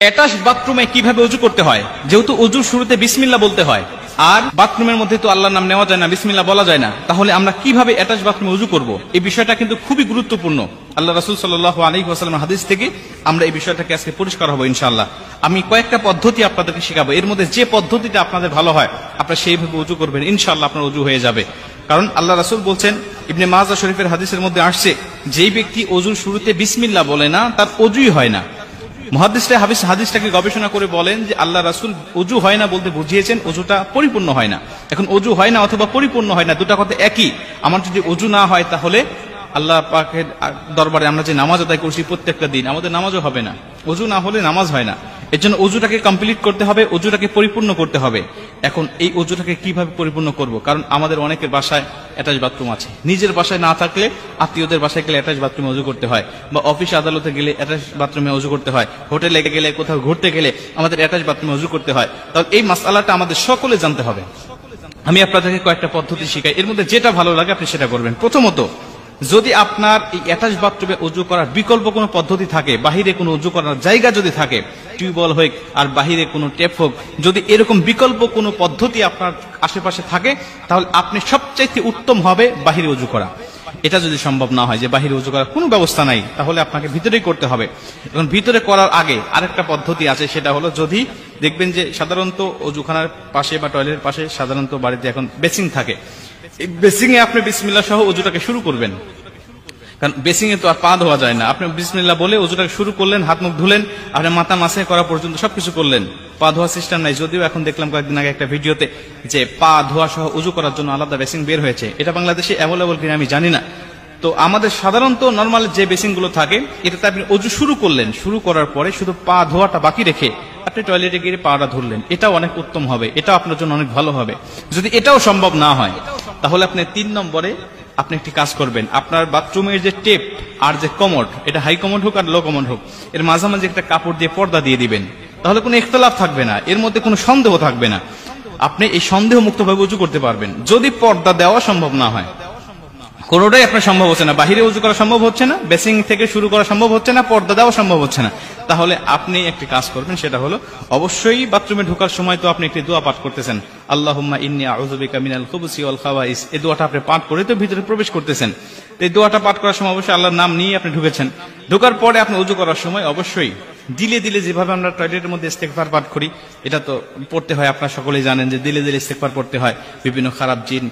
Attach বাথরুমে কিভাবে ওযু করতে হয়? যেহেতু ওযুর শুরুতে বিসমিল্লাহ বলতে হয়, আর বাথরুমের মধ্যে তো আল্লাহর নাম নেওয়া যায় না, বিসমিল্লাহ বলা যায় না, তাহলে আমরা কিভাবে অ্যাটাচ বাথরুমে ওযু করব? এই বিষয়টা কিন্তু খুবই গুরুত্বপূর্ণ। আল্লাহ রাসূল সাল্লাল্লাহু আলাইহি ওয়াসাল্লামের হাদিস থেকে আমরা এই বিষয়টাকে আজকে পরিষ্কার হবো ইনশাআল্লাহ। আমি কয়েকটা পদ্ধতি আপনাদেরকে শেখাবো, এর মধ্যে যে পদ্ধতিটা আপনাদের ভালো হয় আপনারা সেইভাবে ওযু করবেন, ইনশাআল্লাহ আপনার ওযু হয়ে যাবে। কারণ আল্লাহ রাসূল বলছেন, ইবনে মাজাহ শরীফের হাদিসের মধ্যে আসছে, যেই ব্যক্তি ওযুর শুরুতে বিসমিল্লাহ বলে না তার ওযুই হয় না। মুহাদ্দিসরা হাদিসটাকে গবেষণা করে বলেন যে আল্লাহ রাসূল ওযু হয় না বলতে বুঝিয়েছেন ওযুটা পরিপূর্ণ হয় না। এখন ওযু হয় না অথবা পরিপূর্ণ হয় না, দুটা কথা একই। আমার যদি ওযু না হয় তাহলে আল্লাহ পাকের দরবারে আমরা যে নামাজ আদায় করছি প্রত্যেকটা দিন, আমাদের নামাজও হবে না। ওযু না হলে নামাজ হয় না। এর জন্য ওযুটাকে কমপ্লিট করতে হবে, ওযুটাকে পরিপূর্ণ করতে হবে। এখন এই ওযুটাকে কিভাবে পরিপূর্ণ করব? কারণ আমাদের অনেকের বাসায় অ্যাটাচ বাথরুম আছে, নিজের বাসায় না থাকলে আত্মীয়দের বাসায় গেলে অ্যাটাচ বাথরুমে ওযু করতে হয়, বা অফিস আদালতে গেলে অ্যাটাচ বাথরুমে ওযু করতে হয়, হোটেলে গেলে, কোথাও ঘুরতে গেলে আমাদের অ্যাটাচ বাথরুমে ওযু করতে হয়। তাহলে এই মাসআলাটা আমাদের সকলে জানতে হবে। আমি আপনাদেরকে কয়েকটা পদ্ধতি শিখাই, এর মধ্যে যেটা ভালো লাগে আপনি সেটা করবেন। প্রথমত, যদি আপনার এই অ্যাটাচ বাথরুমে ওযু করার বিকল্প কোনো পদ্ধতি থাকে, বাহিরে কোনো ওযু করার জায়গা যদি থাকে, টিউবওয়েল হোক আর বাহিরে কোনো টেপ হোক, যদি এরকম বিকল্প কোনো পদ্ধতি আপনার আশেপাশে থাকে, তাহলে আপনি সবচাইতে উত্তম হবে বাহিরে ওযু করা। এটা যদি সম্ভব না হয় যে বাহিরে ওযু করার কোনো ব্যবস্থা নাই, তাহলে আপনাকে ভিতরেই করতে হবে। এখন ভিতরে করার আগে আরেকটা পদ্ধতি আছে, সেটা হলো, যদি দেখবেন যে সাধারণত ওযুখানার পাশে বা টয়লেটের পাশে সাধারণত বাড়িতে এখন বেসিং থাকে, এই বেসিং এ আপনি বিসমিল্লাহ সহ ওযুটাকে শুরু করবেন। কারণ বেসিং এ তো আর পা ধোয়া যায় না, আপনি বিসমিল্লাহ বলে ওযুটাকে শুরু করলেন, হাত মুখ ধুলেন, আপনি মাথা মাসাই করা পর্যন্ত সবকিছু করলেন, পা ধোয়া সিস্টেম নাই। যদিও এখন দেখলাম কয়েকদিন আগে একটা ভিডিওতে যে পা ধোয়া সহ ওযু করার জন্য আলাদা বেসিং বের হয়েছে, এটা বাংলাদেশে অ্যাভেলেবল কিনা আমি জানি না। তো আমাদের সাধারণত নর্মাল যে বেসিং গুলো থাকে, এটাতে আপনি ওযু শুরু করলেন, শুরু করার পরে শুধু পা ধোয়াটা বাকি রেখে আপনি টয়লেটে গিয়ে পাটা ধরলেন, এটাও অনেক উত্তম হবে, এটাও আপনার জন্য অনেক ভালো হবে। যদি এটাও সম্ভব না হয়, তাহলে আপনি 3 নম্বরে আপনি একটি কাজ করবেন, আপনার বাথরুমের যে টেপ আর যে কমোড, এটা হাই কমোড হোক আর লো কমোড হোক, এর মাঝামাঝি একটা কাপড় দিয়ে পর্দা দিয়ে দিবেন। তাহলে কোনো ইখতিলাফ থাকবে না, এর মধ্যে কোনো সন্দেহ থাকবে না, আপনি এই সন্দেহ মুক্তভাবে ওযু করতে পারবেন। যদি পর্দা দেওয়া সম্ভব না হয়, কোনোটাই আপনার সম্ভব হচ্ছে না, বাহিরে ওযু করা সম্ভব হচ্ছে না, বেসিং থেকে শুরু করা সম্ভব হচ্ছে না, পর্দা দেওয়া সম্ভব হচ্ছে না, তাহলে আপনি একটি কাজ করবেন, সেটা হলো অবশ্যই বাথরুমে ঢোকার সময় তো আপনি একটি দোয়া পাঠ করতেছেন, আল্লাহুম্মা ইন্নী আউযু বিকা মিনাল খুবুসি ওয়াল খাবাইস। এই দোয়াটা আপনি পাঠ করে তো ভিতরে প্রবেশ করতেছেন। এই দোয়াটা পাঠ করার সময় অবশ্যই আল্লাহর নাম নিয়ে আপনি ঢুকেছেন। ঢোকার পরে আপনি ওযু করার সময় অবশ্যই দিলে দিলে, যেভাবে আমরা টয়লেটের মধ্যে ইস্তেগফার পাঠ করি, এটা তো পড়তে হয়, আপনারা সকলেই জানেন যে দিলে দিলে ইস্তেগফার পড়তে হয় বিভিন্ন খারাপ জিন,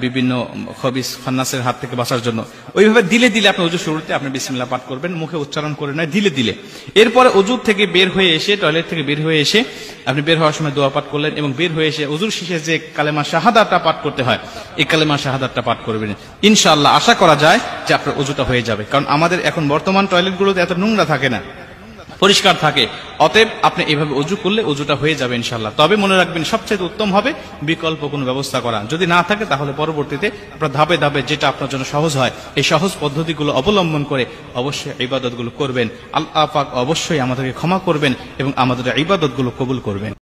বিভিন্ন খবিস খান্নাসের হাত থেকে বাঁচার জন্য। ওইভাবে দিলে দিলে আপনি ওযু শুরুতে আপনি বিসমিল্লাহ পাঠ করবেন, মুখে উচ্চারণ করে নয়, দিলে দিলে। এরপরে ওযু থেকে বের হয়ে এসে, টয়লেট থেকে বের হয়ে এসে আপনি বের হওয়ার সময় দোয়া পাঠ করলেন, এবং বের হয়ে এসে ওযুর শেষে যে কালেমা শাহাদাতটা পাঠ করতে হয়, এই কালেমা শাহাদাতটা পাঠ করবেন। ইনশাআল্লাহ আশা করা যায় যে আপনার ওযুটা হয়ে যাবে। কারণ আমাদের এখন বর্তমান টয়লেটগুলোতে এত নোংরা থাকে না, পরিষ্কার থাকে। অতএব আপনি এইভাবে ওযু করলে ওযুটা হয়ে যাবে ইনশাআল্লাহ। তবে মনে রাখবেন, সবচেয়ে উত্তম হবে বিকল্প কোনো ব্যবস্থা করা। যদি না থাকে, তাহলে পরবর্তীতে আপনার ধাপে ধাপে যেটা আপনার জন্য সহজ হয়, এই সহজ পদ্ধতিগুলো অবলম্বন করে অবশ্যই ইবাদতগুলো করবেন। আল্লাহ পাক অবশ্যই আমাদেরকে ক্ষমা করবেন এবং আমাদের ইবাদতগুলো কবুল করবেন।